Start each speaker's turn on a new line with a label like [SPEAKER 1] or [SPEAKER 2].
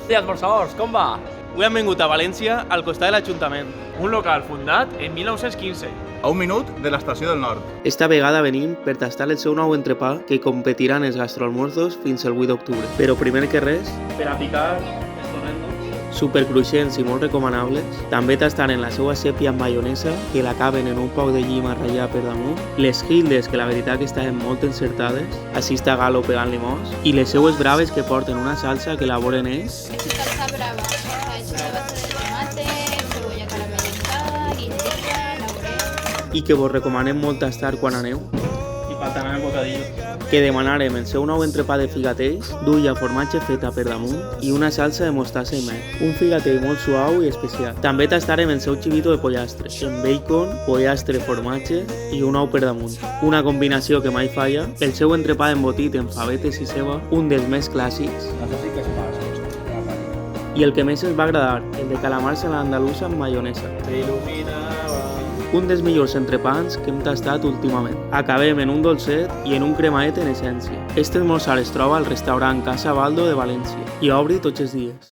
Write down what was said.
[SPEAKER 1] Días, esmorzadors, com va?
[SPEAKER 2] Avui hem vingut a València, al costat de l'Ajuntament.
[SPEAKER 1] Un local fundat en 1915.
[SPEAKER 3] A un minut de l'estació del Nord.
[SPEAKER 4] Esta vegada venim per tastar el seu nou entrepà que competirà en els gastroalmorzos fins al 8 d'octubre. Però primer que res,
[SPEAKER 2] Per a picar, estornendos.
[SPEAKER 4] supercruixents i molt recomanables, també tastaren la seva sèpia amb maionesa, que l'acaben en un poc de llima ratllat per damunt, les hildes, que la veritat que estaven molt encertades, així està Galo pegant limós, i les seues braves que porten una salsa que elaboren ells,
[SPEAKER 5] Es salsa brava, está hecha de base de tomate, cebolla caramelizada, guindilla, laurel.
[SPEAKER 4] i que vos recomanem molt tastar quan aneu,
[SPEAKER 2] I patanar en bocadillo.
[SPEAKER 4] que demanarem el seu nou entrepà de figatells, d'ulla formatge feta per damunt i una salsa de mostassa i mel. Un figatell molt suau i especial. També tastarem el seu xivito de pollastre, amb bacon, pollastre, formatge i un ou per damunt. Una combinació que mai falla. El seu entrepà embotit en favetes i ceba, un dels més clàssics. I el que més ens va agradar, el de calamars a l'andalusa amb maionesa. Un dels millors entrepans que hem tastat últimament. Acabem en un dolcet i en un cremaet en essència. Este esmorzar es troba al restaurant Casa Baldo de València i obri tots els dies.